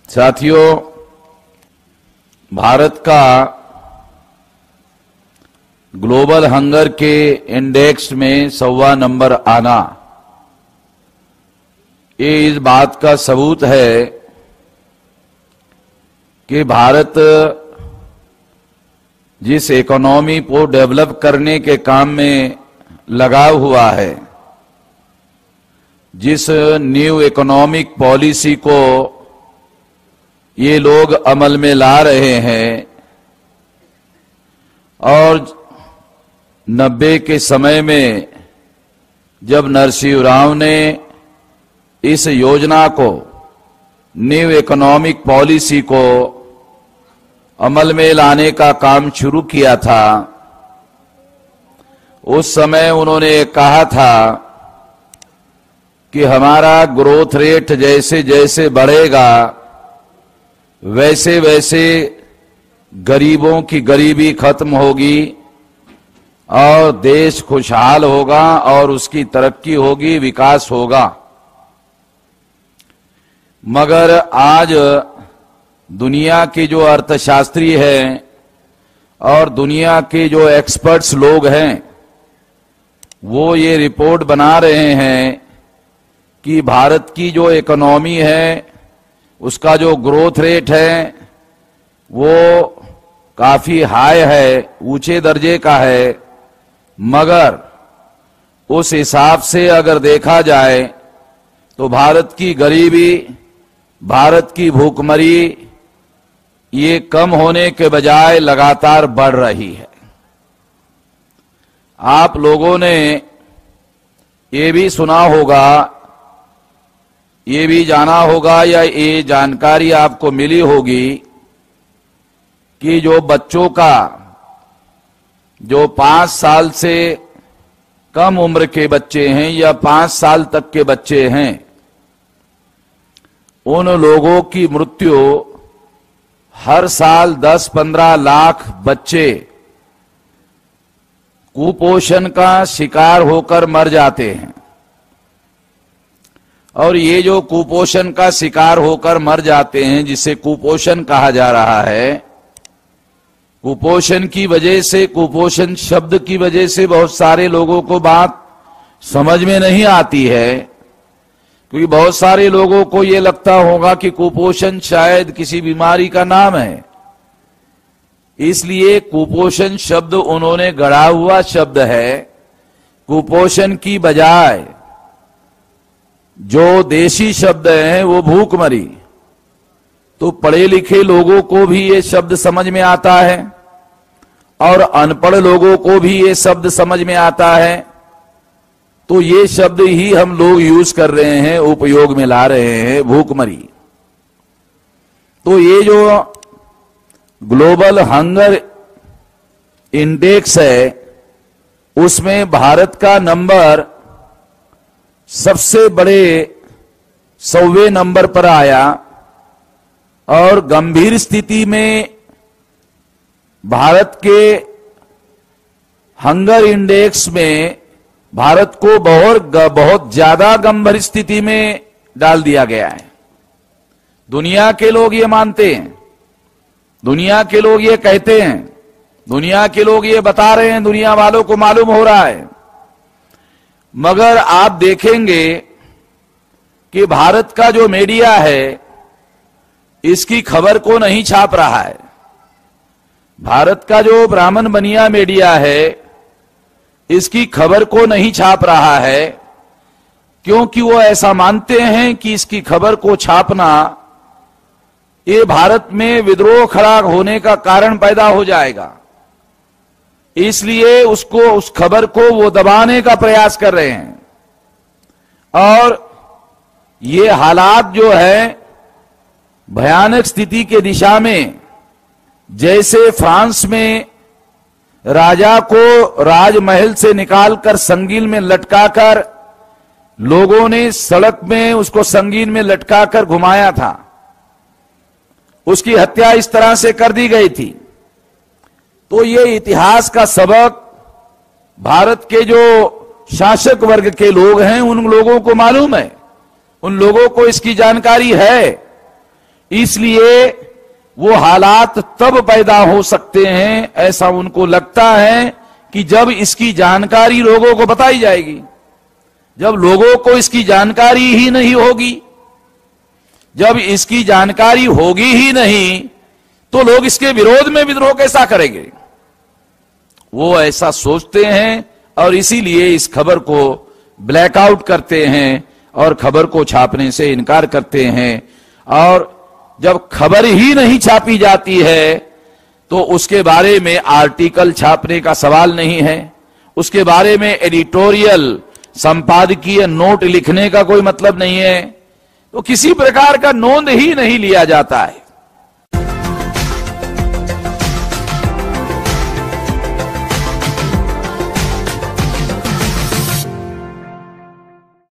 साथियों, भारत का global hunger के इंडेक्स में 125 नंबर आना ये इस बात का सबूत है कि भारत जिस इकोनॉमी को डेवलप करने के काम में लगा हुआ है, जिस न्यू इकोनॉमिक पॉलिसी को ये लोग अमल में ला रहे हैं और 90 के समय में जब नरसिंह राव ने इस योजना को, न्यू इकोनॉमिक पॉलिसी को अमल में लाने का काम शुरू किया था, उस समय उन्होंने कहा था कि हमारा ग्रोथ रेट जैसे जैसे बढ़ेगा वैसे वैसे गरीबों की गरीबी खत्म होगी और देश खुशहाल होगा और उसकी तरक्की होगी, विकास होगा। मगर आज दुनिया के जो अर्थशास्त्री हैं और दुनिया के जो एक्सपर्ट्स लोग हैं, वो ये रिपोर्ट बना रहे हैं कि भारत की जो इकोनॉमी है, उसका जो ग्रोथ रेट है वो काफी हाई है, ऊंचे दर्जे का है। मगर उस हिसाब से अगर देखा जाए तो भारत की गरीबी, भारत की भूखमरी ये कम होने के बजाय लगातार बढ़ रही है। आप लोगों ने ये भी सुना होगा, ये भी जाना होगा या ये जानकारी आपको मिली होगी कि जो बच्चों का, जो 5 साल से कम उम्र के बच्चे हैं या 5 साल तक के बच्चे हैं, उन लोगों की मृत्यु हर साल 10-15 लाख बच्चे कुपोषण का शिकार होकर मर जाते हैं। और ये जो कुपोषण का शिकार होकर मर जाते हैं, जिसे कुपोषण कहा जा रहा है, कुपोषण की वजह से, कुपोषण शब्द की वजह से बहुत सारे लोगों को बात समझ में नहीं आती है, क्योंकि बहुत सारे लोगों को ये लगता होगा कि कुपोषण शायद किसी बीमारी का नाम है। इसलिए कुपोषण शब्द उन्होंने गढ़ा हुआ शब्द है। कुपोषण की बजाय जो देशी शब्द है वो भूखमरी। तो पढ़े लिखे लोगों को भी ये शब्द समझ में आता है और अनपढ़ लोगों को भी ये शब्द समझ में आता है। तो ये शब्द ही हम लोग यूज कर रहे हैं, उपयोग में ला रहे हैं, भूखमरी। तो ये जो ग्लोबल हंगर इंडेक्स है, उसमें भारत का नंबर सबसे बड़े 100वें नंबर पर आया और गंभीर स्थिति में भारत के हंगर इंडेक्स में भारत को बहुत ज्यादा गंभीर स्थिति में डाल दिया गया है। दुनिया के लोग ये मानते हैं, दुनिया के लोग ये कहते हैं, दुनिया के लोग ये बता रहे हैं, दुनिया वालों को मालूम हो रहा है। मगर आप देखेंगे कि भारत का जो मीडिया है इसकी खबर को नहीं छाप रहा है। भारत का जो ब्राह्मण बनिया मीडिया है इसकी खबर को नहीं छाप रहा है, क्योंकि वो ऐसा मानते हैं कि इसकी खबर को छापना ये भारत में विद्रोह खड़ा होने का कारण पैदा हो जाएगा। इसलिए उसको, उस खबर को वो दबाने का प्रयास कर रहे हैं। और ये हालात जो है भयानक स्थिति के दिशा में, जैसे फ्रांस में राजा को राजमहल से निकालकर संगीन में लटकाकर लोगों ने सड़क में उसको संगीन में लटकाकर घुमाया था, उसकी हत्या इस तरह से कर दी गई थी। तो ये इतिहास का सबक भारत के जो शासक वर्ग के लोग हैं उन लोगों को मालूम है, उन लोगों को इसकी जानकारी है। इसलिए वो हालात तब पैदा हो सकते हैं, ऐसा उनको लगता है, कि जब इसकी जानकारी लोगों को बताई जाएगी। जब लोगों को इसकी जानकारी ही नहीं होगी, जब इसकी जानकारी होगी ही नहीं, तो लोग इसके विरोध में विद्रोह कैसा करेंगे? वो ऐसा सोचते हैं और इसीलिए इस खबर को ब्लैकआउट करते हैं और खबर को छापने से इनकार करते हैं। और जब खबर ही नहीं छापी जाती है तो उसके बारे में आर्टिकल छापने का सवाल नहीं है, उसके बारे में एडिटोरियल संपादकीय नोट लिखने का कोई मतलब नहीं है, तो किसी प्रकार का नोंद ही नहीं लिया जाता है।